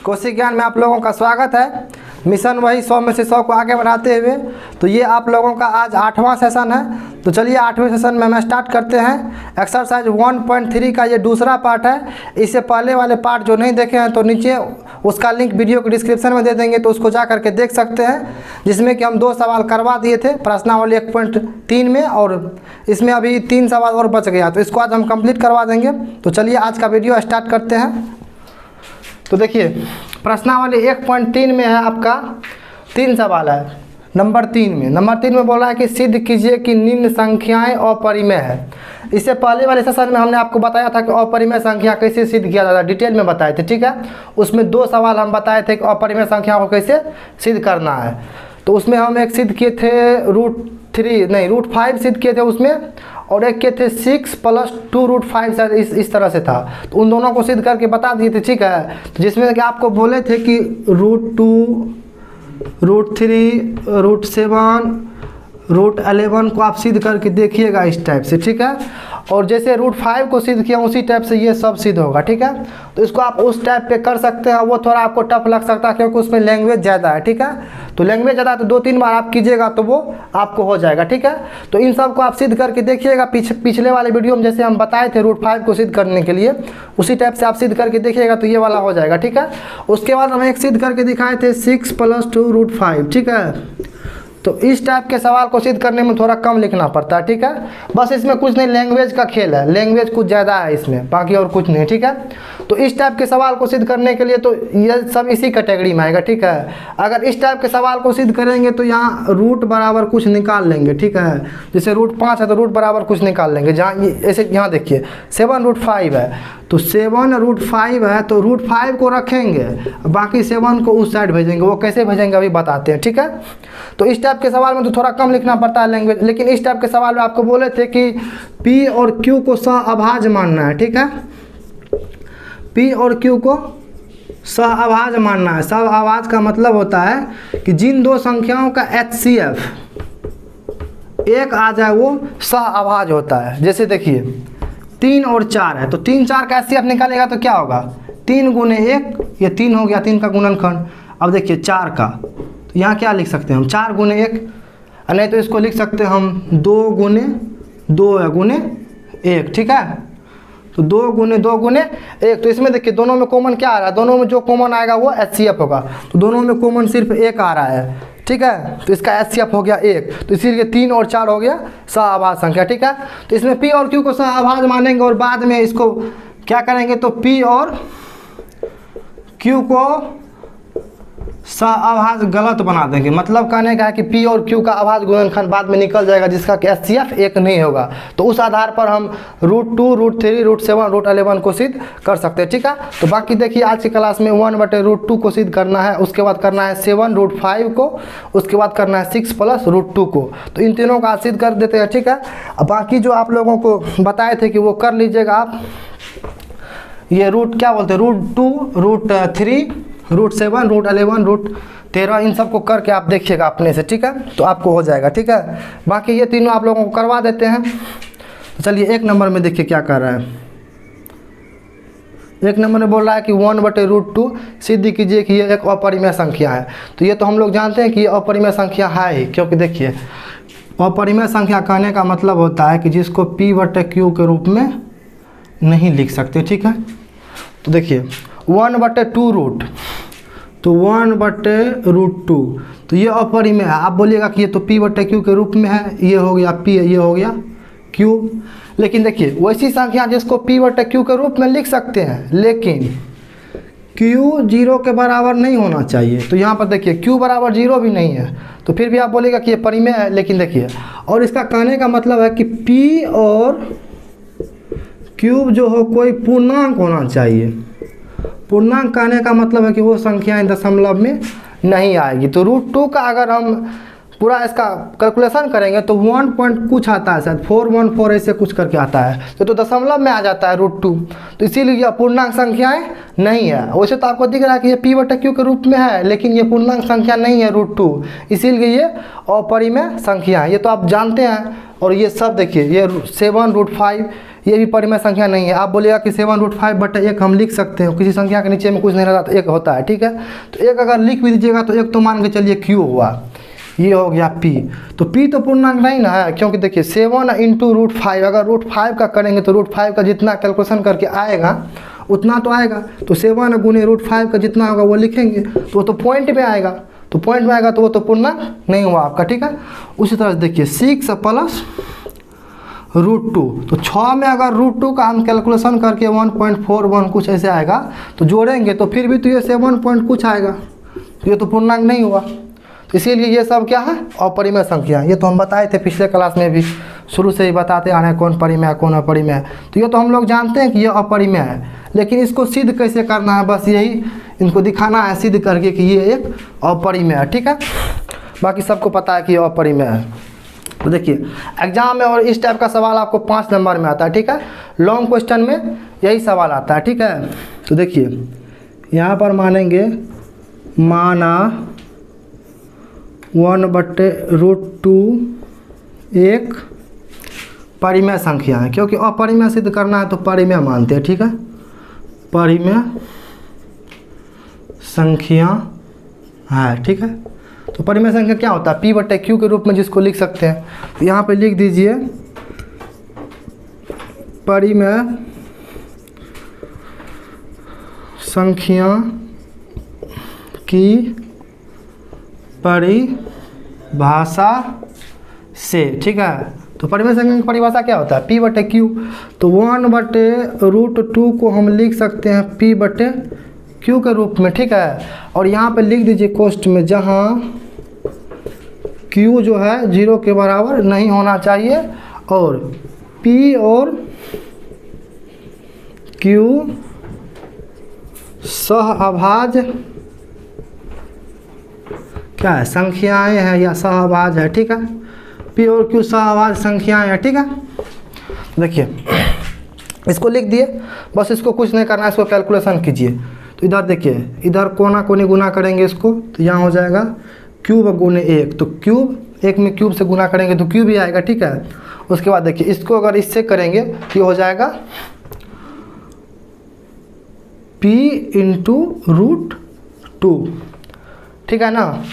कोशिक ज्ञान में आप लोगों का स्वागत है। मिशन वही 100 में से 100 को आगे बढ़ाते हुए। तो ये आप लोगों का आज 8वां सेशन है। तो चलिए 8वें सेशन में हम स्टार्ट करते हैं। एक्सरसाइज 1.3 का ये दूसरा पार्ट है। इससे पहले वाले पार्ट जो नहीं देखे हैं तो नीचे उसका लिंक वीडियो के डिस्क्रिप्शन में दे देंगे, तो उसको जा करके देख सकते हैं, जिसमें कि हम 2 सवाल करवा दिए थे प्रश्नावली 1.3 में, और इसमें अभी 3 सवाल और बच गया, तो इसको आज हम कंप्लीट करवा देंगे। तो चलिए आज का वीडियो स्टार्ट करते हैं। तो देखिए प्रश्नावली 1.3 में है आपका 3 सवाल है। नंबर 3 में बोल रहा है कि सिद्ध कीजिए कि निम्न संख्याएं अपरिमेय है। इससे पहले वाले सेशन में हमने आपको बताया था कि अपरिमेय संख्या कैसे सिद्ध किया जाता है, डिटेल में बताए थे, ठीक है। उसमें 2 सवाल हम बताए थे कि अपरिमेय संख्या को कैसे सिद्ध करना है। तो उसमें हम एक सिद्ध किए थे √5 सिद्ध किए थे उसमें, और एक किए थे 6 + 2√5 शायद इस तरह से था। तो उन दोनों को सिद्ध करके बता दिए थे, ठीक है। तो जिसमें कि आपको बोले थे कि √2, √3, √7, √11 को आप सिद्ध करके देखिएगा इस टाइप से, ठीक है। और जैसे √5 को सिद्ध किया उसी टाइप से ये सब सिद्ध होगा, ठीक है। तो इसको आप उस टाइप पे कर सकते हैं। वो थोड़ा आपको टफ लग सकता है क्योंकि उसमें लैंग्वेज ज़्यादा है, ठीक है। तो लैंग्वेज ज़्यादा तो 2-3 बार आप कीजिएगा तो वो आपको हो जाएगा, ठीक है। तो इन सब को आप सिद्ध करके देखिएगा। पिछले वाले वीडियो में जैसे हम बताए थे √5 को सिद्ध करने के लिए, उसी टाइप से आप सिद्ध करके देखिएगा तो ये वाला हो जाएगा, ठीक है। उसके बाद हम एक सिद्ध करके दिखाए थे 6 + 2√5, ठीक है। तो इस टाइप के सवाल को सिद्ध करने में थोड़ा कम लिखना पड़ता है, ठीक है। बस इसमें कुछ नहीं, लैंग्वेज का खेल है, लैंग्वेज कुछ ज़्यादा है इसमें, बाकी और कुछ नहीं, ठीक है। तो इस टाइप के सवाल को सिद्ध करने के लिए तो ये सब इसी कैटेगरी में आएगा, ठीक है। अगर इस टाइप के सवाल को सिद्ध करेंगे तो यहाँ रूट बराबर कुछ निकाल लेंगे, ठीक है। जैसे √5 है तो रूट बराबर कुछ निकाल लेंगे। जहाँ ऐसे यहाँ देखिए 7√5 है, तो 7√5 है तो √5 को रखेंगे, बाकी 7 को उस साइड भेजेंगे। वो कैसे भेजेंगे अभी बताते हैं, ठीक है। तो इस टाइप के सवाल में तो थोड़ा कम लिखना पड़ता है लैंग्वेज, लेकिन इस टाइप के सवाल में आपको बोले थे कि P और Q को सहअभाज्य मानना है, ठीक है। P और Q को सहअभाज्य मानना है। सहअभाज्य का मतलब होता है कि जिन 2 संख्याओं का HCF एक आ जाए वो सहअभाज्य होता है। जैसे देखिए 3 और 4 है, तो 3, 4 का HCF निकालेगा तो क्या होगा, 3 × 1, ये 3 हो गया, 3 का गुणनखंड। अब देखिए 4 का, तो यहाँ क्या लिख सकते हैं हम, 4 × 1, नहीं तो इसको लिख सकते हैं हम 2 × 2 × 1, ठीक है। तो 2 × 2 × 1, तो इसमें देखिए दोनों में कॉमन क्या आ रहा है, दोनों में जो कॉमन आएगा वो HCF होगा। तो दोनों में कॉमन सिर्फ 1 आ रहा है, ठीक है। तो इसका HCF हो गया 1, तो इसीलिए 3 और 4 हो गया सहअभाज्य संख्या, ठीक है। तो इसमें P और Q को सहअभाज्य मानेंगे और बाद में इसको क्या करेंगे, तो P और Q को सहअभाज्य गलत बना देंगे। मतलब कहने का है कि P और Q का अभाज्य गुणनखंड बाद में निकल जाएगा जिसका कि HCF 1 नहीं होगा। तो उस आधार पर हम √2, √3, √7, √11 को सिद्ध कर सकते हैं, ठीक है। तो बाकी देखिए आज की क्लास में 1/√2 को सिद्ध करना है, उसके बाद करना है 7 √5 को, उसके बाद करना है 6 + √2 को। तो इन तीनों का सिद्ध कर देते हैं, ठीक है। अब बाकी जो आप लोगों को बताए थे कि वो कर लीजिएगा आप। ये क्या बोलते हैं, √2, √3, √7, √11, √13, इन सब को करके आप देखिएगा अपने से, ठीक है। तो आपको हो जाएगा, ठीक है। बाकी ये तीनों आप लोगों को करवा देते हैं। तो चलिए 1 नंबर में देखिए क्या कर रहा है। 1 नंबर में बोल रहा है कि 1/√2 सिद्ध कीजिए कि ये एक अपरिमेय संख्या है। तो ये तो हम लोग जानते हैं कि ये अपरिमेय संख्या है ही, क्योंकि देखिए अपरिमेय संख्या कहने का मतलब होता है कि जिसको P/Q के रूप में नहीं लिख सकते, ठीक है। तो देखिए 1/2√, तो 1/√2, तो ये अपरिमेय है। आप बोलिएगा कि ये तो P/Q के रूप में है, ये हो गया P, ये हो गया Q। लेकिन देखिए वैसी संख्या जिसको P/Q के रूप में लिख सकते हैं, लेकिन Q 0 के बराबर नहीं होना चाहिए। तो यहाँ पर देखिए Q बराबर 0 भी नहीं है, तो फिर भी आप बोलेगा कि ये परिमेय है। लेकिन देखिए, और इसका कहने का मतलब है कि P और Q जो हो कोई पूर्णांक होना चाहिए। पूर्णांक कहने का मतलब है कि वो संख्याएं दशमलव में नहीं आएगी। तो √2 का अगर हम पूरा इसका कैलकुलेशन करेंगे तो 1 पॉइंट कुछ आता है, शायद 414 ऐसे कुछ करके आता है, तो दशमलव में आ जाता है √2। तो इसीलिए यह पूर्णांक संख्याएं नहीं है। वैसे तो आपको दिख रहा है कि ये P/Q के रूप में है, लेकिन ये पूर्णांक संख्या नहीं है √2, इसीलिए ये अपरिमेय संख्या है। ये तो आप जानते हैं। और ये सब देखिए, ये 7 √5, ये भी परिमेय संख्या नहीं है। आप बोलिएगा कि 7√5/1 हम लिख सकते हैं, किसी संख्या के नीचे में कुछ नहीं रहता तो एक होता है, ठीक है। तो एक अगर लिख भी दीजिएगा तो एक तो मान के चलिए Q हुआ, ये हो गया P। तो P तो पूर्णांक नहीं ना है, क्योंकि देखिए 7 × √5, अगर √5 का करेंगे तो √5 का जितना कैलकुलेशन करके आएगा उतना तो आएगा। तो 7 × √5 का जितना होगा वो लिखेंगे तो वो तो पॉइंट में आएगा, तो पॉइंट में आएगा तो वो तो पूर्णांक नहीं हुआ आपका, ठीक है। उसी तरह से देखिए 6 + √2, तो 6 में अगर √2 का हम कैलकुलेशन करके 1.41 कुछ ऐसे आएगा तो जोड़ेंगे तो फिर भी तो ये 7 पॉइंट कुछ आएगा, तो ये तो पूर्णांक नहीं हुआ। तो इसीलिए ये सब क्या है, अपरिमेय संख्या। ये तो हम बताए थे पिछले क्लास में भी, शुरू से ही बताते आ रहे हैं कौन परिमेय है कौन अपरिमेय है। तो ये तो हम लोग जानते हैं कि ये अपरिमेय है, लेकिन इसको सिद्ध कैसे करना है, बस यही इनको दिखाना है सिद्ध करके कि ये एक अपरिमेय है, ठीक है। बाकी सबको पता है कि ये अपरिमेय है। तो देखिए एग्जाम में और इस टाइप का सवाल आपको 5 नंबर में आता है, ठीक है। लॉन्ग क्वेश्चन में यही सवाल आता है, ठीक है। तो देखिए यहाँ पर मानेंगे, माना 1/√2 एक परिमेय संख्या है, क्योंकि अपरिमेय सिद्ध करना है तो परिमेय मानते हैं, ठीक है। परिमेय संख्या है, ठीक है। तो परिमेय संख्या क्या होता है, P/Q के रूप में जिसको लिख सकते हैं। तो यहाँ पे लिख दीजिए परिमेय संख्या की परिभाषा से, ठीक है। तो परिमेय संख्या की परिभाषा क्या होता है, P/Q। तो 1/√2 को हम लिख सकते हैं P/Q के रूप में, ठीक है। और यहाँ पे लिख दीजिए कोष्ठ में, जहाँ Q जो है 0 के बराबर नहीं होना चाहिए और P और Q सहअभाज्य क्या है, संख्याएं हैं या सहअभाज्य है, ठीक है। P और Q सहअभाज्य संख्याएं हैं, ठीक है। देखिए इसको लिख दिए, बस इसको कुछ नहीं करना है, इसको कैलकुलेशन कीजिए। तो इधर देखिए, इधर कोना कोनी गुना करेंगे इसको, तो यहाँ हो जाएगा क्यूब गुने 1, तो क्यूब 1 में क्यूब से गुना करेंगे तो क्यूब ही आएगा, ठीक है। उसके बाद देखिए इसको अगर इससे करेंगे तो ये हो जाएगा P × √2, ठीक है ना।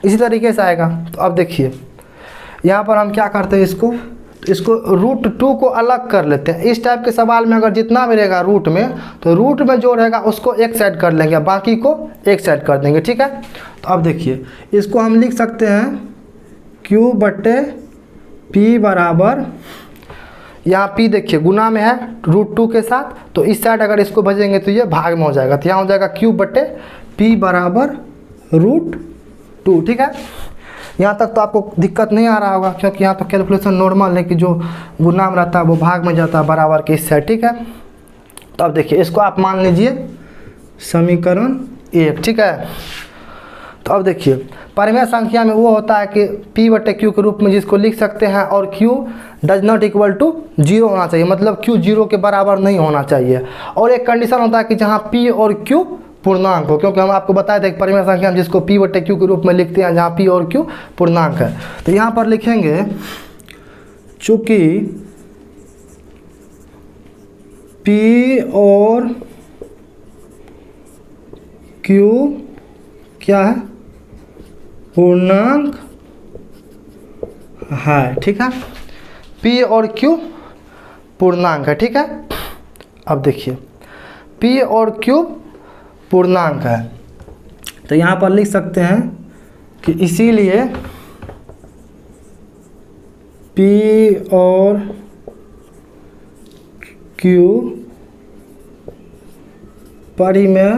इसी तरीके से आएगा। तो अब देखिए यहाँ पर हम क्या करते हैं, इसको √2 को अलग कर लेते हैं। इस टाइप के सवाल में अगर जितना भी रहेगा रूट में, तो रूट में जो रहेगा उसको एक साइड कर लेंगे, बाकी को एक साइड कर देंगे, ठीक है। तो अब देखिए इसको हम लिख सकते हैं Q/P बराबर, यहाँ P देखिए गुना में है √2 के साथ, तो इस साइड अगर इसको भेजेंगे तो ये भाग में हो जाएगा। तो यहाँ हो जाएगा Q/P बराबर √2, ठीक है। यहाँ तक तो आपको दिक्कत नहीं आ रहा होगा, क्योंकि यहाँ तो कैलकुलेशन नॉर्मल है कि जो गुना में रहता है वो भाग में जाता है बराबर के इस साइड, ठीक है। तो अब देखिए इसको आप मान लीजिए समीकरण 1, ठीक है। तो अब देखिए परिमेय संख्या में वो होता है कि P/Q के रूप में जिसको लिख सकते हैं, और Q does not equal to 0 होना चाहिए, मतलब Q 0 के बराबर नहीं होना चाहिए। और एक कंडीशन होता है कि जहाँ P और Q पूर्णांक हो, क्योंकि हम आपको बताए थे परिमेय संख्या जिसको P/Q के रूप में लिखते हैं जहाँ P और Q पूर्णांक है। तो यहाँ पर लिखेंगे चूँकि P और Q क्या है, पूर्णांक है, ठीक है। P और Q पूर्णांक है, ठीक है। अब देखिए P और Q पूर्णांक है, तो यहाँ पर लिख सकते हैं कि इसीलिए P और Q परिमेय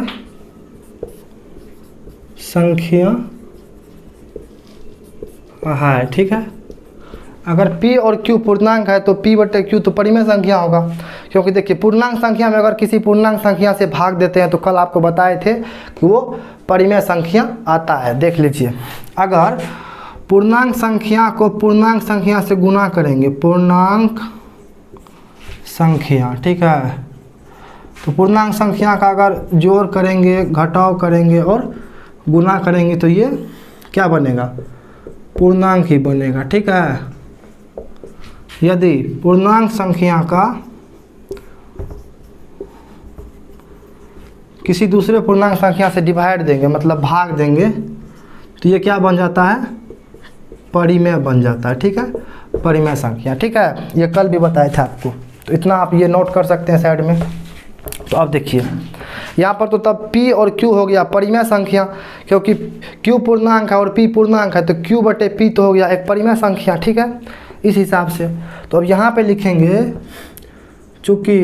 संख्या है, ठीक है। अगर P और Q पूर्णांक है तो P/Q तो परिमेय संख्या होगा, क्योंकि देखिए पूर्णांक संख्या में अगर किसी पूर्णांक संख्या से भाग देते हैं तो कल आपको बताए थे कि वो परिमेय संख्या आता है। देख लीजिए, अगर पूर्णांक संख्या को पूर्णांक संख्या से गुना करेंगे, पूर्णांक संख्या, ठीक है। तो पूर्णांक संख्या का अगर जोड़ करेंगे, घटाव करेंगे और गुना करेंगे तो ये क्या बनेगा, पूर्णांक ही बनेगा, ठीक है। यदि पूर्णांक संख्या का किसी दूसरे पूर्णांक संख्या से डिवाइड देंगे, मतलब भाग देंगे, तो ये क्या बन जाता है, परिमेय बन जाता है। ठीक है, परिमेय संख्या। ठीक है, ये कल भी बताया था आपको, तो इतना आप ये नोट कर सकते हैं साइड में। तो अब देखिए यहाँ पर तो तब P और Q हो गया परिमेय संख्या, क्योंकि Q पूर्णांक है और P पूर्णांक है, तो Q बटे P तो हो गया एक परिमेय संख्या। ठीक है, इस हिसाब से तो अब यहाँ पे लिखेंगे, चूँकि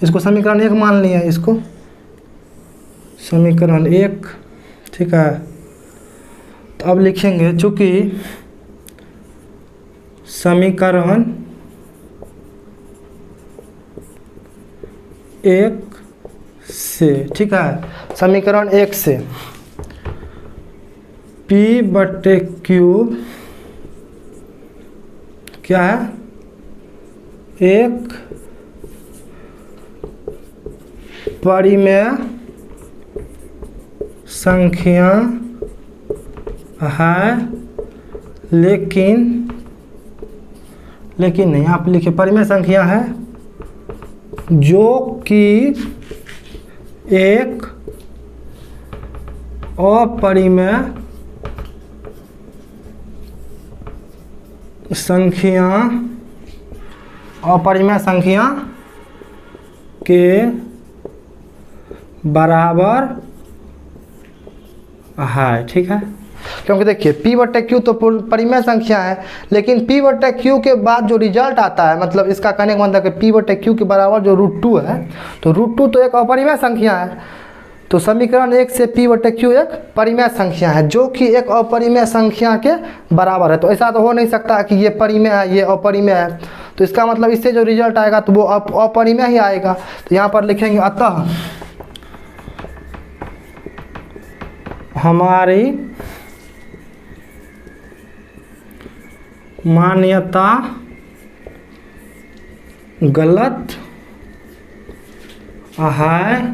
इसको समीकरण 1 मान लिया, इसको समीकरण 1। ठीक है, तो अब लिखेंगे चूँकि समीकरण 1 से, ठीक है, समीकरण 1 से P बटे Q क्या है, एक परिमेय संख्या है, लेकिन नहीं, आप लिखिए परिमेय संख्या है जो कि एक अपरिमेय संख्या के बराबर है। ठीक है, क्योंकि देखिए P बटे Q तो परिमेय संख्या है, लेकिन P बटे Q के बाद जो रिजल्ट आता है, मतलब इसका कहने का मतलब कि P बटे Q के बराबर जो √2 है, तो √2 तो एक अपरिमेय संख्या है। तो समीकरण 1 से P बटे Q एक परिमेय संख्या है जो कि एक अपरिमेय संख्या के बराबर है। तो ऐसा तो हो नहीं सकता कि ये परिमेय है ये अपरिमेय है, तो इसका मतलब इससे जो रिजल्ट आएगा तो वो अपरिमेय ही आएगा। तो यहाँ पर लिखेंगे अतः हमारी मान्यता गलत है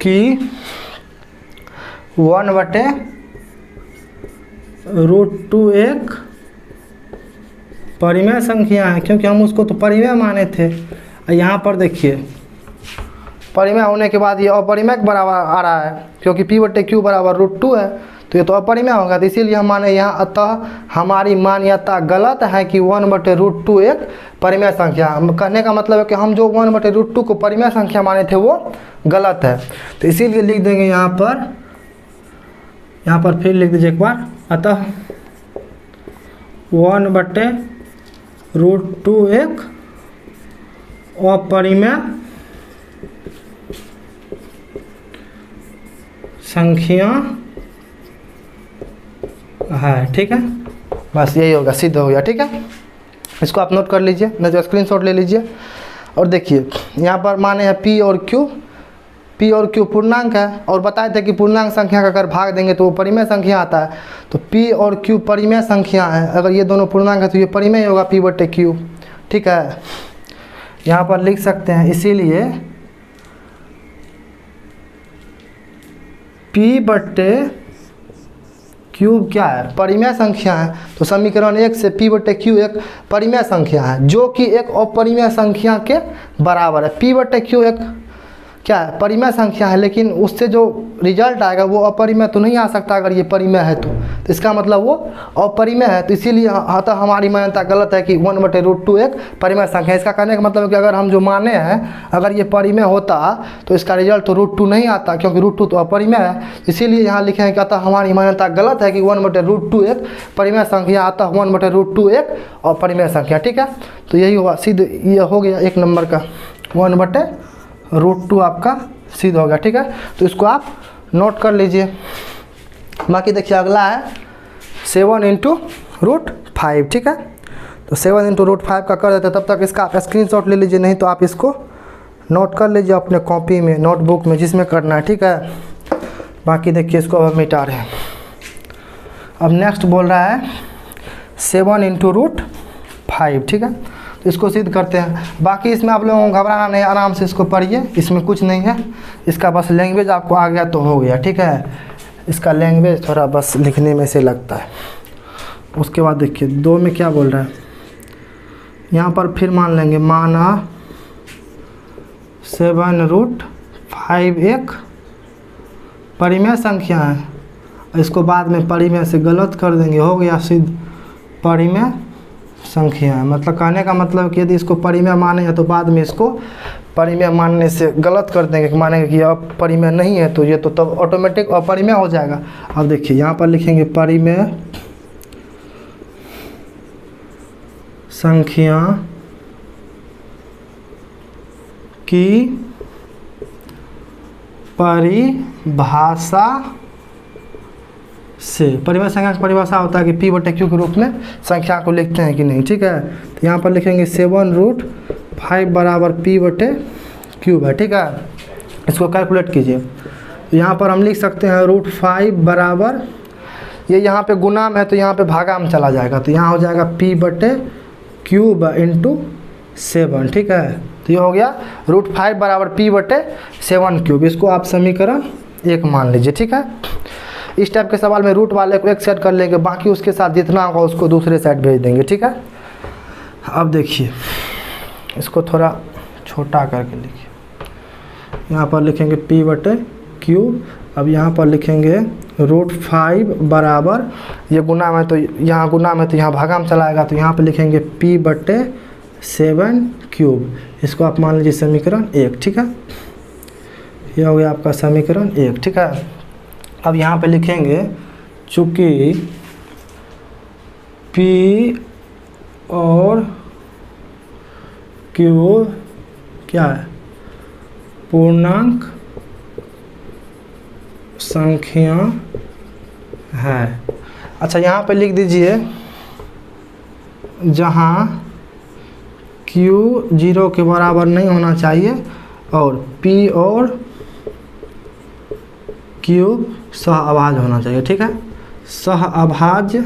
कि 1/√2 एक परिमेय संख्या है, क्योंकि हम उसको तो परिमेय माने थे। यहाँ पर देखिए परिमेय होने के बाद ये अपरिमेय के बराबर आ रहा है, क्योंकि P बटे Q बराबर √2 है, तो ये तो अपरिमेय होगा। तो इसीलिए हम माने यहाँ अतः हमारी मान्यता गलत है कि 1/√2 एक परिमेय संख्या। कहने का मतलब है कि हम जो 1/√2 को परिमेय संख्या माने थे वो गलत है। तो इसीलिए लिख देंगे यहाँ पर फिर लिख दीजिए एक बार, अतः 1/√2 एक अपरिमेय संख्या है। ठीक है, बस यही होगा, सिद्ध हो गया। ठीक है, इसको आप नोट कर लीजिए, नहीं तो स्क्रीनशॉट ले लीजिए। और देखिए यहाँ पर माने हैं P और Q पूर्णांक है, और बताए थे कि पूर्णांक संख्या का अगर भाग देंगे तो वो परिमेय संख्या आता है। तो P और Q परिमेय संख्या है, अगर ये दोनों पूर्णांक है तो ये परिमेय होगा P बटे Q। ठीक है, यहाँ पर लिख सकते हैं, इसीलिए P बटे Q क्या है, परिमेय संख्या है। तो समीकरण 1 से P बटे Q एक परिमेय संख्या है जो कि एक अपरिमेय संख्या के बराबर है। P बटे Q एक क्या है, परिमेय संख्या है, लेकिन उससे जो रिजल्ट आएगा वो अपरिमेय तो नहीं आ सकता अगर ये परिमेय है तो इसका मतलब वो अपरिमेय है। तो इसीलिए अतः हमारी मान्यता गलत है कि 1/√2 एक परिमेय संख्या है। इसका कहने का मतलब है कि अगर हम जो माने हैं अगर ये परिमेय होता तो इसका रिजल्ट तो √2 नहीं आता, क्योंकि √2 तो अपरिमेय है। इसीलिए यहाँ लिखे हैं कि अतः हमारी मान्यता गलत है कि 1/√2 एक परिमेय संख्या, अतः 1/√2 एक अपरिमेय संख्या। ठीक है, तो यही हुआ सिद्ध, ये हो गया 1 नंबर का 1/√2 आपका सिद्ध होगा। ठीक है, तो इसको आप नोट कर लीजिए। बाकी देखिए अगला है 7 × √5। ठीक है, तो 7 × √5 का कर देते, तब तक इसका आप स्क्रीनशॉट ले लीजिए, नहीं तो आप इसको नोट कर लीजिए अपने कॉपी में, नोटबुक में, जिसमें करना है। ठीक है, बाकी देखिए इसको अब मिटा रहे हैं। अब नेक्स्ट बोल रहा है 7 × √5। ठीक है, तो इसको सिद्ध करते हैं। बाकी इसमें आप लोगों को घबराना नहीं, आराम से इसको पढ़िए, इसमें कुछ नहीं है। इसका बस लैंग्वेज आपको आ गया तो हो गया। ठीक है, इसका लैंग्वेज थोड़ा बस लिखने में से लगता है, उसके बाद देखिए 2 में क्या बोल रहा है, यहाँ पर फिर मान लेंगे माना 7√5 एक परिमेय संख्या है, इसको बाद में परिमेय से गलत कर देंगे, हो गया सिद्ध परिमेय संख्या है। मतलब कहने का मतलब कि यदि इसको परिमेय माने हैं तो बाद में इसको परिमेय मानने से गलत कर देंगे कि मानेंगे कि अब परिमेय नहीं है, तो ये तो तब ऑटोमेटिक अपरिमेय हो जाएगा। अब देखिए यहाँ पर लिखेंगे परिमेय संख्या की परिभाषा से, परिमेय संख्या की परिभाषा होता है कि P/Q के रूप में संख्या को लिखते हैं कि नहीं, ठीक है। तो यहाँ पर लिखेंगे 7√5 बराबर P/Q है, ठीक है। इसको कैलकुलेट कीजिए, तो यहाँ पर हम लिख सकते हैं √5 बराबर, ये यहाँ पे गुना में है तो यहाँ पे भागा में चला जाएगा, तो यहाँ हो जाएगा P/Q × 7, ठीक है। तो ये हो गया √5 बराबर P/7 इसको आप समीकरण 1 मान लीजिए, ठीक है। इस टाइप के सवाल में रूट वाले को एक साइड कर लेंगे, बाकी उसके साथ जितना होगा उसको दूसरे साइड भेज देंगे, ठीक है। अब देखिए इसको थोड़ा छोटा करके लिखिए, यहाँ पर लिखेंगे P/Q, अब यहाँ पर लिखेंगे √5 बराबर, ये गुना में तो यहाँ गुना में तो यहाँ भागा में चलाएगा, तो यहाँ पर लिखेंगे P/7, इसको आप मान लीजिए समीकरण 1, ठीक है। ये हो गया आपका समीकरण 1, ठीक है। अब यहाँ पे लिखेंगे चूँकि P और Q क्या है, पूर्णांक संख्या है। अच्छा यहाँ पे लिख दीजिए जहाँ Q 0 के बराबर नहीं होना चाहिए और P और Q सहअभाज्य होना चाहिए, ठीक है। सहअभाज्य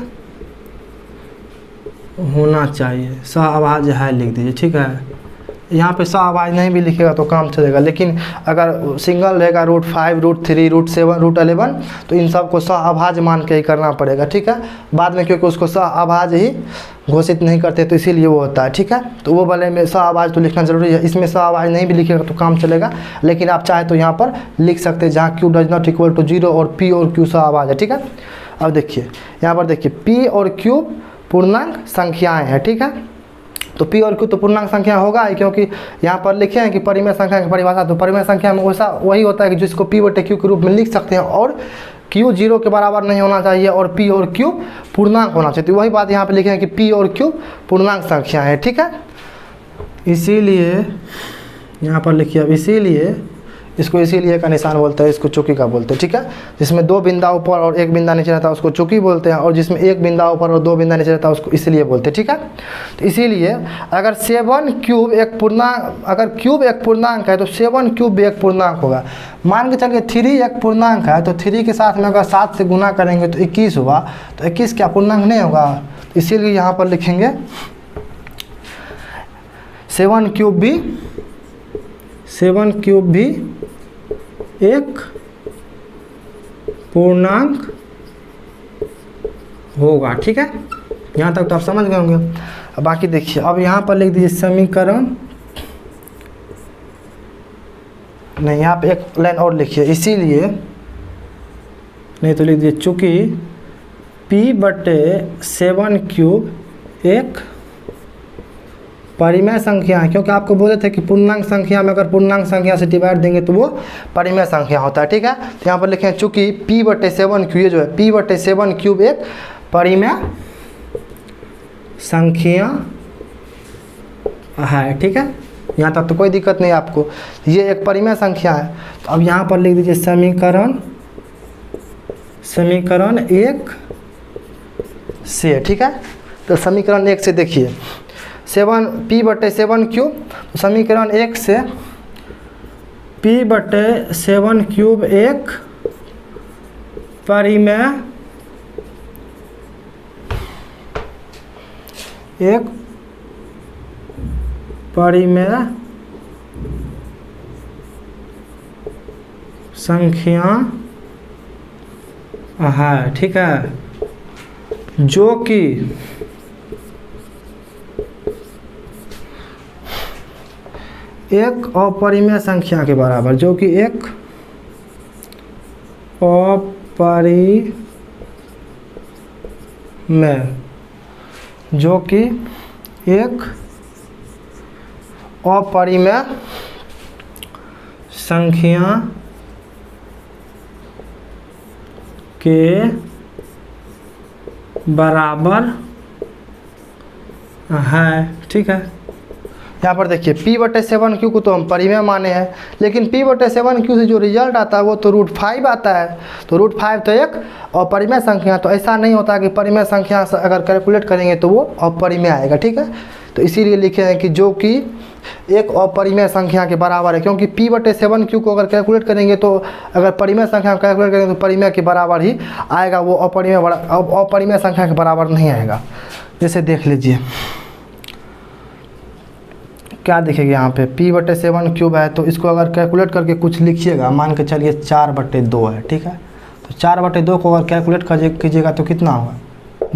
होना चाहिए, सहअभाज्य है लिख दीजिए, ठीक है। यहाँ पे सहअभाज्य नहीं भी लिखेगा तो काम चलेगा, लेकिन अगर सिंगल रहेगा √5, √3, √7, √11 तो इन सब को सहअभाज्य मान के ही करना पड़ेगा, ठीक है। बाद में क्योंकि उसको सहअभाज्य ही घोषित नहीं करते तो इसीलिए वो होता है, ठीक है। तो वो वाले में सहअभाज्य तो लिखना जरूरी है, इसमें सहअभाज्य नहीं भी लिखेगा तो काम चलेगा, लेकिन आप चाहे तो यहाँ पर लिख सकते हैं जहाँ Q does not equal to 0 और P और Q सहअभाज्य है, ठीक है। अब देखिए यहाँ पर देखिए P और Q पूर्णांक संख्याएँ हैं, ठीक है। तो P और Q तो पूर्णांक संख्या होगा ही, क्योंकि यहाँ पर लिखे हैं कि परिमेय संख्या की परिभाषा, तो परिमेय संख्या में वैसा वही होता है कि जिसको P/Q के रूप में लिख सकते हैं और Q 0 के बराबर नहीं होना चाहिए और P और Q पूर्णांक होना चाहिए। तो वही बात यहाँ पे लिखे हैं कि P और Q पूर्णांक संख्या है, ठीक है। इसीलिए यहाँ पर लिखिए, अब इसीलिए इसको इसीलिए का निशान बोलते हैं, इसको चुकी का बोलते हैं, ठीक है। जिसमें 2 बिंदा ऊपर और 1 बिंदा नीचे रहता है उसको चुकी बोलते हैं, और जिसमें 1 बिंदा ऊपर और 2 बिंदा नीचे रहता है उसको इसलिए बोलते हैं, ठीक है। तो इसीलिए अगर 7³ एक पूर्णांक, अगर क्यूब एक पूर्णांक है तो 7³ भी एक पूर्णांक होगा। मान के चलिए 3 एक पूर्णांक है तो 3 के साथ में अगर 7 से गुना करेंगे तो 21 हुआ, तो 21 क्या पूर्णांक नहीं होगा। तो इसीलिए यहाँ पर लिखेंगे 7³ भी एक पूर्णांक होगा, ठीक है। यहाँ तक तो आप समझ गए होंगे। अब बाकी देखिए, अब यहाँ पर लिख दीजिए समीकरण, नहीं यहाँ पे एक लाइन और लिखिए, इसीलिए नहीं तो लिख दीजिए चूँकि P/7³ एक परिमेय संख्या है, क्योंकि आपको बोले थे कि पूर्णांक संख्या में अगर पूर्णांक संख्या से डिवाइड देंगे तो वो परिमेय संख्या होता है, ठीक है। तो यहाँ पर लिखें चूँकि P/7³ ये जो है P/7³ एक परिमेय संख्या है, ठीक है। यहाँ तक तो कोई दिक्कत नहीं आपको, ये एक परिमेय संख्या है। तो अब यहाँ पर लिख दीजिए समीकरण 1 से, ठीक है। तो समीकरण 1 से देखिए P/7³ तो समीकरण 1 से P/7³ एक परिमेय संख्या है, ठीक है। जो कि एक अपरिमेय संख्या के बराबर, जो कि एक अपरिमेय, जो कि एक अपरिमेय संख्या के बराबर है। ठीक है, यहाँ पर देखिए p/7q को तो हम परिमेय माने हैं, लेकिन p/7q से जो रिजल्ट आता है वो तो √5 आता है। तो √5 तो एक अपरिमेय संख्या, तो ऐसा नहीं होता कि परिमेय संख्या से अगर कैलकुलेट करेंगे तो वो अपरिमेय आएगा। ठीक है, तो इसीलिए लिखे हैं कि जो कि एक अपरिमेय संख्या के बराबर है, क्योंकि p/7q को अगर कैलकुलेट करेंगे तो अगर परिमेय संख्या को कैलकुलेट करेंगे तो परिमेय के बराबर ही आएगा, वो अपरिमेय संख्या के बराबर नहीं आएगा। जैसे देख लीजिए क्या दिखेगा यहाँ पे, p/7 है, तो इसको अगर कैलकुलेट करके कुछ लिखिएगा, मान के चलिए 4/2 है। ठीक है, तो 4/2 को अगर कैलकुलेट कीजिएगा तो कितना होगा,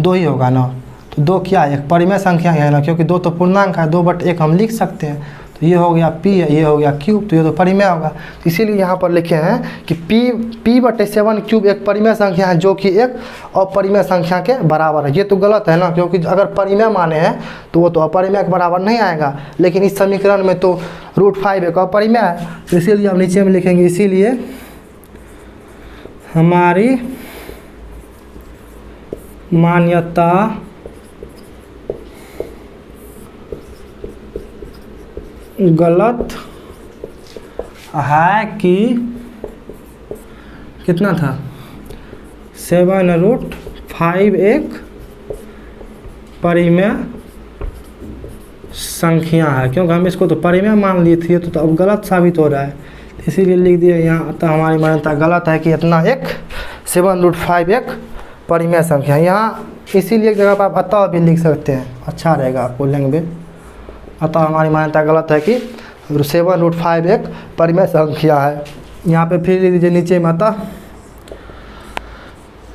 2 ही होगा ना। तो 2 क्या है, एक परिमेय संख्या है ना, क्योंकि 2 तो पूर्णांक है, 2/1 हम लिख सकते हैं। तो ये हो गया p, ये हो गया q, तो ये तो परिमेय होगा। तो इसीलिए यहाँ पर लिखे हैं कि p/7 एक परिमेय संख्या है जो कि एक अपरिमेय संख्या के बराबर है। ये तो गलत है ना, क्योंकि अगर परिमेय माने हैं तो वो तो अपरिमेय के बराबर नहीं आएगा, लेकिन इस समीकरण में तो √5 एक अपरिमेय है। तो इसीलिए हम नीचे में लिखेंगे, इसीलिए हमारी मान्यता गलत है कि कितना था, 7√5 एक परिमेय संख्या है, क्योंकि हम इसको तो परिमेय मान लिए थे, तो अब गलत साबित हो रहा है, इसीलिए लिख दिया यहाँ। तो हमारी मान्यता गलत है कि इतना एक 7√5 एक परिमेय संख्या। यहाँ इसीलिए एक जगह पर आप अतः भी लिख सकते हैं, अच्छा रहेगा आपको लैंग्वेज। अतः हमारी मान्यता गलत है कि 7√5 एक परिमेय संख्या है। यहाँ पे फिर लिख दीजिए नीचे में, अतः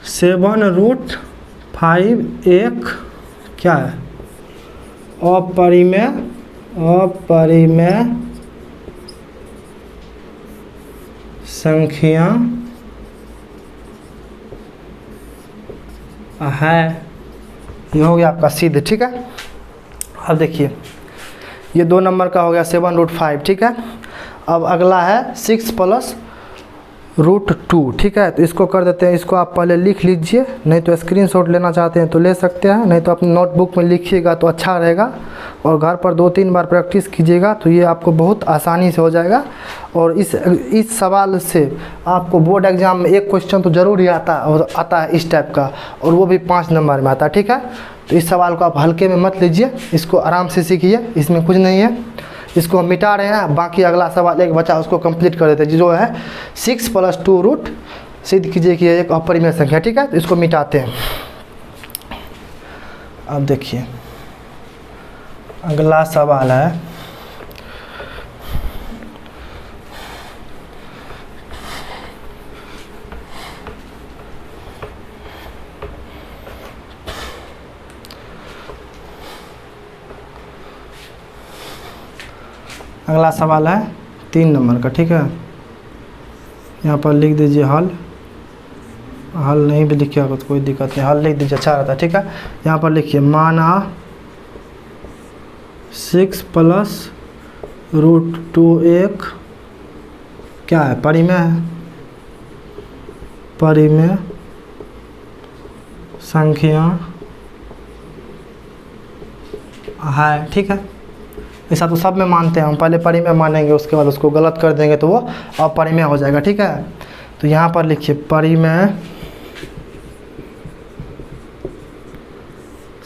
7√5 एक क्या है, अपरिमेय संख्या है। ये हो गया आपका सिद्ध। ठीक है, अब देखिए ये 2 नंबर का हो गया 7√5। ठीक है, अब अगला है 6 + √2। ठीक है, तो इसको कर देते हैं, इसको आप पहले लिख लीजिए, नहीं तो स्क्रीनशॉट लेना चाहते हैं तो ले सकते हैं, नहीं तो अपनी नोटबुक में लिखिएगा तो अच्छा रहेगा, और घर पर 2-3 बार प्रैक्टिस कीजिएगा तो ये आपको बहुत आसानी से हो जाएगा। और इस सवाल से आपको बोर्ड एग्जाम में एक क्वेश्चन तो ज़रूर ही आता है इस टाइप का, और वो भी 5 नंबर में आता है। ठीक है, तो इस सवाल को आप हल्के में मत लीजिए, इसको आराम से सीखिए, इसमें कुछ नहीं है। इसको हम मिटा रहे हैं, बाकी अगला सवाल एक बचा उसको कंप्लीट कर देते हैं, जो है 6 + 2 सिद्ध कीजिए कि एक अपरिमेय संख्या। ठीक है, तो इसको मिटाते हैं। अब देखिए अगला सवाल है अगला सवाल है 3 नंबर का। ठीक है, यहाँ पर लिख दीजिए हल नहीं भी लिखिएगा तो कोई दिक्कत नहीं, हल लिख दीजिए, अच्छा रहता है। ठीक है, यहाँ पर लिखिए, माना 6 + √2 एक क्या है, परिमेय संख्या है। ठीक है, ऐसा तो सब में मानते हैं, हम पहले परिमेय मानेंगे, उसके बाद उसको गलत कर देंगे तो वो अपरिमेय हो जाएगा। ठीक है, तो यहाँ पर लिखिए, परिमेय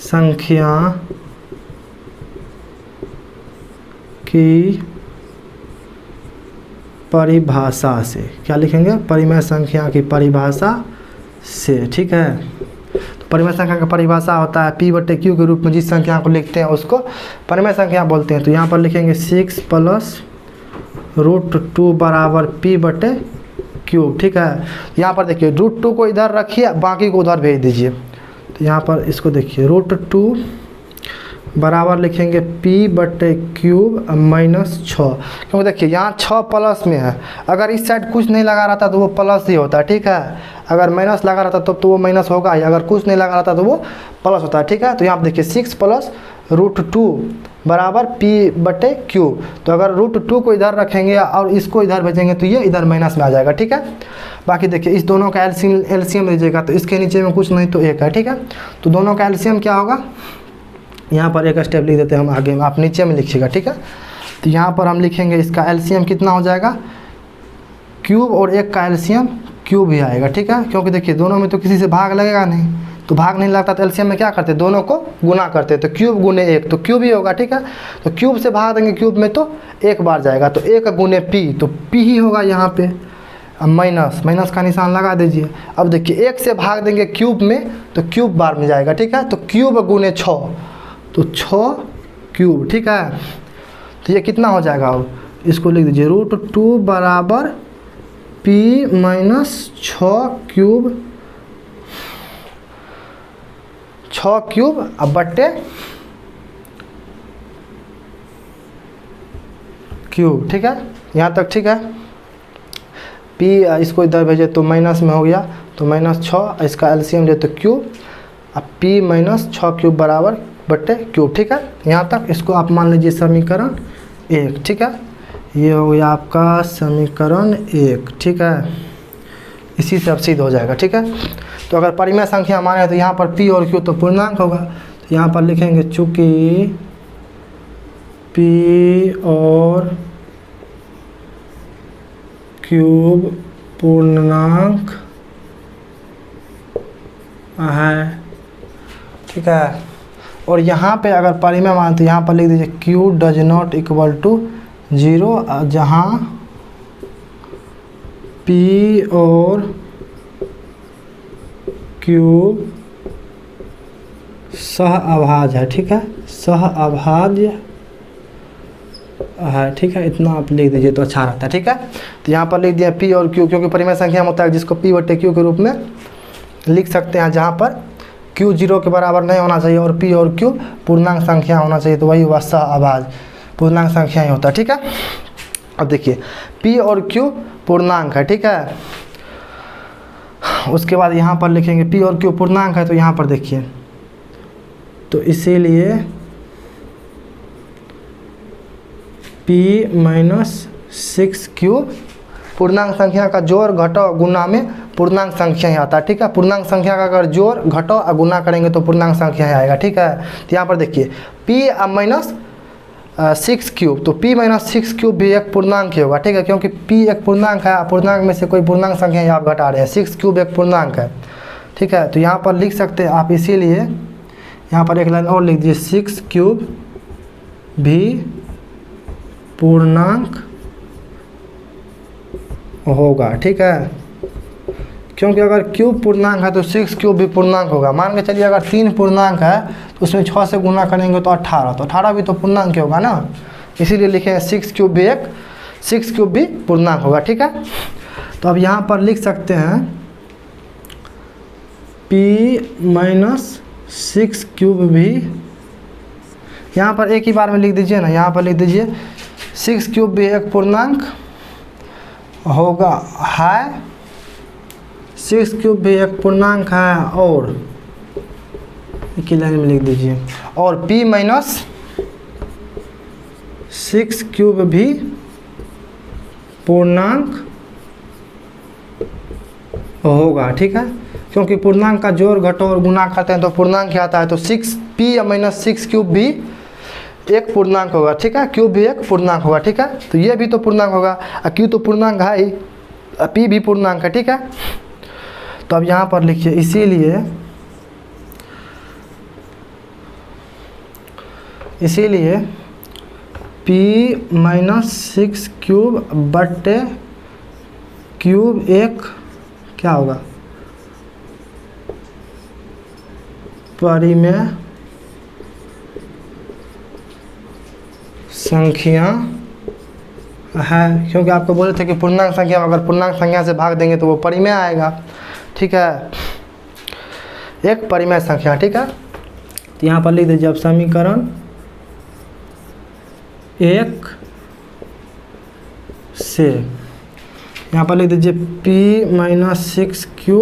संख्या की परिभाषा से, क्या लिखेंगे, परिमेय संख्या की परिभाषा से। ठीक है, तो परिमेय संख्या का परिभाषा होता है p/q के रूप में, जिस संख्या को लिखते हैं उसको परिमेय संख्या बोलते हैं। तो यहाँ पर लिखेंगे 6 + √2 बराबर p/q। ठीक है, यहाँ पर देखिए √2 को इधर रखिए, बाकी को उधर भेज दीजिए। तो तो यहाँ पर इसको देखिए √2 बराबर लिखेंगे p/³ -6, क्योंकि देखिए यहाँ 6 प्लस में है। अगर इस साइड कुछ नहीं लगा रहता तो वो प्लस ही होता है, ठीक है। अगर माइनस लगा रहता तो वो माइनस होगा ही, अगर कुछ नहीं लगा रहता तो वो प्लस होता है, ठीक है। तो यहाँ पर देखिए 6 + √2 बराबर p/³ तो अगर √2 को इधर रखेंगे और इसको इधर भेजेंगे तो ये इधर माइनस में आ जाएगा, ठीक है। बाकी देखिए इस दोनों का एलसीएम लीजिएगा तो इसके नीचे में कुछ नहीं तो 1 है, ठीक है। तो दोनों का एलसीएम क्या होगा, यहाँ पर एक स्टेप लिख देते हैं हम आगे में, आप नीचे में लिखिएगा, ठीक है। तो यहाँ पर हम लिखेंगे इसका एलसीएम कितना हो जाएगा, क्यूब और 1 का एलसीएम क्यूब ही आएगा, ठीक है। क्योंकि देखिए दोनों में तो किसी से भाग लगेगा नहीं, तो भाग नहीं लगता तो एलसीएम में क्या करते, दोनों को गुना करते, तो क्यूब गुने 1 तो क्यूब ही होगा, ठीक है। तो क्यूब से भाग देंगे क्यूब में तो 1 बार जाएगा, तो 1 गुने p तो p ही होगा यहाँ पे। अब माइनस का निशान लगा दीजिए। अब देखिए 1 से भाग देंगे क्यूब में तो क्यूब बार में जाएगा, ठीक है। तो क्यूब गुने 6 तो 6 क्यूब, ठीक है। तो ये कितना हो जाएगा, अब इसको लिख दीजिए √2 बराबर p - 6 क्यूब अब बट्टे क्यूब, ठीक है। यहाँ तक ठीक है। p इसको इधर भेजे तो माइनस में हो गया तो -6, इसका एलसीएम ले तो क्यूब, अब p - 6 क्यूब बराबर बट्टे क्यूब, ठीक है। यहाँ तक इसको आप मान लीजिए समीकरण 1, ठीक है। ये हो गया आपका समीकरण 1, ठीक है। इसी से अब सिद्ध हो जाएगा, ठीक है। तो अगर परिमेय संख्या माने तो यहाँ पर p और q तो पूर्णांक होगा, तो यहाँ पर लिखेंगे चूँकि p और q पूर्णांक है, ठीक है। और यहाँ पे अगर परिमेय माने तो यहाँ पर लिख दीजिए q does not equal to 0, जहाँ p और q सहअभाज्य है, ठीक है, सहअभाज्य है, ठीक है। इतना आप लिख दीजिए तो अच्छा रहता है, ठीक है। तो यहाँ पर लिख दिया p और q, क्योंकि परिमेय संख्या में होता है जिसको p/q के रूप में लिख सकते हैं, जहाँ पर q 0 के बराबर नहीं होना चाहिए और p और q पूर्णांक संख्या होना चाहिए, तो वही हुआ सहअभाज्य, पूर्णांक संख्या ही होता है, ठीक है। अब देखिए p और q पूर्णांक है, ठीक है। उसके बाद यहाँ पर लिखेंगे p और q पूर्णांक है, तो यहाँ पर देखिए तो इसीलिए p - 6 क्यूब पूर्णांक संख्या का जोड़ घटाव गुना में पूर्णांक संख्या ही आता है, ठीक है। पूर्णांक संख्या का अगर जोड़ घटाव और गुना करेंगे तो पूर्णांक संख्या ही आएगा, ठीक है। तो यहाँ पर देखिए p - 6 क्यूब, तो p - 6 क्यूब भी एक पूर्णांक ही होगा, ठीक है। क्योंकि p एक पूर्णांक है, पूर्णांक में से कोई पूर्णांक संख्या ही आप घटा रहे हैं, 6 क्यूब एक पूर्णांक है, ठीक है। तो यहाँ पर लिख सकते हैं आप, इसीलिए यहाँ पर एक लाइन और लिख दीजिए 6 क्यूब भी पूर्णांक होगा, ठीक है। क्योंकि अगर क्यूब पूर्णांक है तो 6 क्यूब भी पूर्णांक होगा। मान के चलिए अगर 3 पूर्णांक है तो उसमें 6 से गुना करेंगे तो 18, तो 18 भी तो पूर्णांक होगा ना, इसीलिए लिखे 6 क्यूब भी पूर्णांक होगा, ठीक है। तो अब यहाँ पर लिख सकते हैं p - 6 क्यूब भी, यहाँ पर एक ही बार में लिख दीजिए ना, यहाँ पर लिख दीजिए 6 क्यूब भी एक पूर्णांक होगा है, 6 क्यूब भी एक पूर्णांक है, और एक ही लाइन में लिख दीजिए, और p - 6 क्यूब भी पूर्णांक होगा, ठीक है। क्योंकि पूर्णांक का जोड़ घटाव और गुना करते हैं तो पूर्णांक क्या आता है, तो p - 6 क्यूब भी एक पूर्णांक होगा, ठीक है। क्यूब भी एक पूर्णांक होगा, ठीक है। तो ये भी तो पूर्णांक होगा, q तो पूर्णांक है ही, p भी पूर्णांक है, ठीक है। तो अब यहाँ पर लिखिए इसीलिए p - 6 क्यूब बट्टे क्यूब एक क्या होगा, परिमेय संख्या है। क्योंकि आपको बोले थे कि पूर्णांक संख्या में अगर पूर्णांक संख्या से भाग देंगे तो वो परिमेय आएगा, ठीक है। एक परिमेय संख्या, ठीक है। तो यहाँ पर लिख दीजिए अब समीकरण 1 से यहाँ पर लिख दीजिए p-6³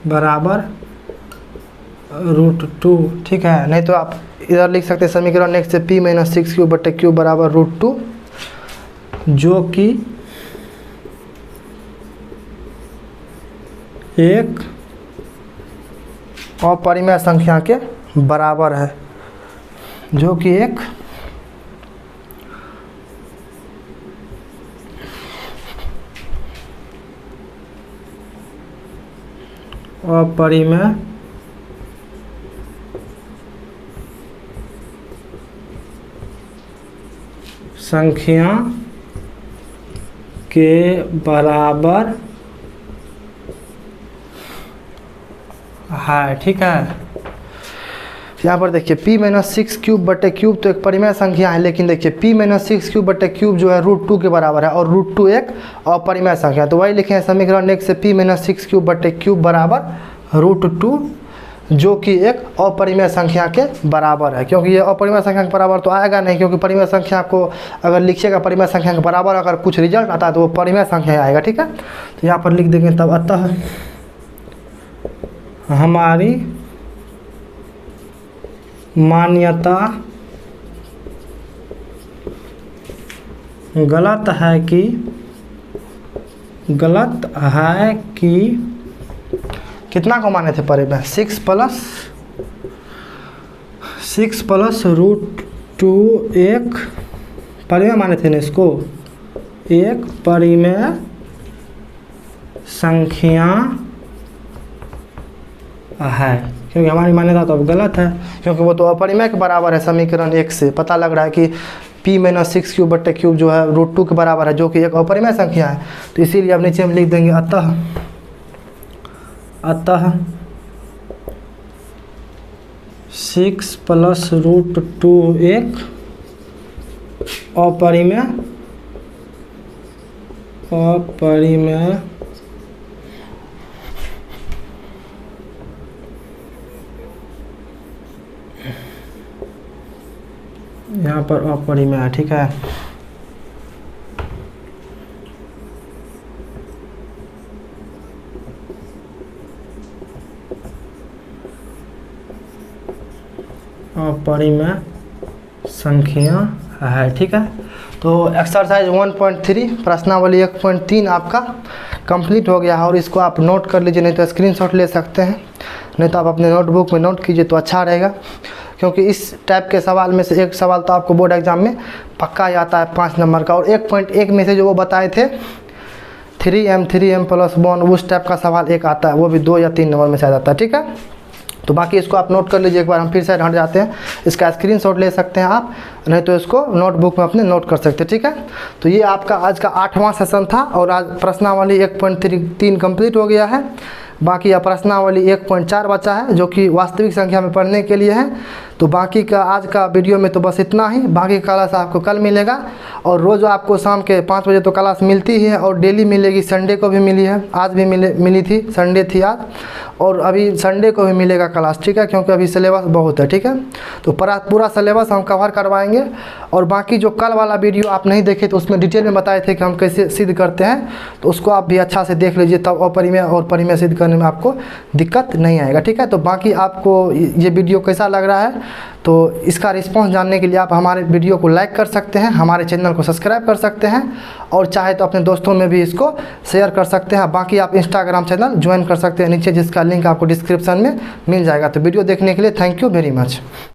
बराबर √2, ठीक है। नहीं तो आप इधर लिख सकते हैं समीकरण 1 से p-6³ बराबर √2, जो कि एक अपरिमेय संख्या के बराबर है, जो कि एक अपरिमेय संख्या के बराबर है, ठीक है। यहाँ पर देखिए p-6³ तो एक परिमेय संख्या है, लेकिन देखिए p-6³ जो है √2 के बराबर है और √2 एक अपरिमेय संख्या, तो वही लिखे हैं समीकरण 1 से p-6³ बराबर √2, जो कि एक अपरिमेय संख्या के बराबर है। क्योंकि ये अपरिमेय संख्या के बराबर तो आएगा नहीं, क्योंकि परिमेय संख्या को अगर लिखिएगा परिमेय संख्या के बराबर अगर कुछ रिजल्ट आता है तो वो परिमेय संख्या आएगा, ठीक है। तो यहाँ पर लिख देंगे तब अतः हमारी मान्यता गलत है कि कितना को माने थे परिमेय 6 प्लस √2 एक परिमेय माने थे ना इसको, एक परिमेय संख्या है, क्योंकि हमारी मान्यता तो अब गलत है, क्योंकि वो तो अपरिमेय के बराबर है। समीकरण 1 से पता लग रहा है कि p-6³ जो है √2 के बराबर है, जो कि एक अपरिमेय संख्या है। तो इसीलिए अब नीचे हम लिख देंगे अतः 6 प्लस √2 एक अपरिमेय यहाँ पर अपरिमेय है, ठीक है। अपरिमेय संख्या है, ठीक है। तो एक्सरसाइज 1.3 प्रश्नावली 1.3 आपका कंप्लीट हो गया है, और इसको आप नोट कर लीजिए, नहीं तो स्क्रीनशॉट ले सकते हैं, नहीं तो आप अपने नोटबुक में नोट कीजिए तो अच्छा रहेगा। क्योंकि इस टाइप के सवाल में से एक सवाल तो आपको बोर्ड एग्जाम में पक्का ही आता है 5 नंबर का, और 1.1 में से जो वो बताए थे 3m + 1 उस टाइप का सवाल एक आता है, वो भी 2 या 3 नंबर में शायद आता है, ठीक है। तो बाकी इसको आप नोट कर लीजिए। एक बार हम फिर से हट जाते हैं, इसका स्क्रीनशॉट ले सकते हैं आप, नहीं तो इसको नोटबुक में अपने नोट कर सकते हैं, ठीक है। तो ये आपका आज का 8वां सेशन था, और आज प्रश्नावली 1.3 कंप्लीट हो गया है। बाकी अब प्रश्नावली 1.4 बचा है, जो कि वास्तविक संख्या में पढ़ने के लिए है। तो बाकी का आज का वीडियो में तो बस इतना ही। बाकी क्लास आपको कल मिलेगा, और रोज़ आपको शाम के 5 बजे तो क्लास मिलती ही है, और डेली मिलेगी। संडे को भी मिली है, आज भी मिली थी, संडे थी आज, और अभी संडे को भी मिलेगा क्लास, ठीक है। क्योंकि अभी सिलेबस बहुत है, ठीक है। तो पूरा सिलेबस हम कवर करवाएंगे। और बाकी जो कल वाला वीडियो आप नहीं देखे तो उसमें डिटेल में बताए थे कि हम कैसे सिद्ध करते हैं, तो उसको आप भी अच्छा से देख लीजिए, तब अपरिमेय और परिमेय सिद्ध करने में आपको दिक्कत नहीं आएगा, ठीक है। तो बाकी आपको ये वीडियो कैसा लग रहा है, तो इसका रिस्पांस जानने के लिए आप हमारे वीडियो को लाइक कर सकते हैं, हमारे चैनल को सब्सक्राइब कर सकते हैं, और चाहे तो अपने दोस्तों में भी इसको शेयर कर सकते हैं। बाकी आप इंस्टाग्राम चैनल ज्वाइन कर सकते हैं नीचे, जिसका लिंक आपको डिस्क्रिप्शन में मिल जाएगा। तो वीडियो देखने के लिए थैंक यू वेरी मच।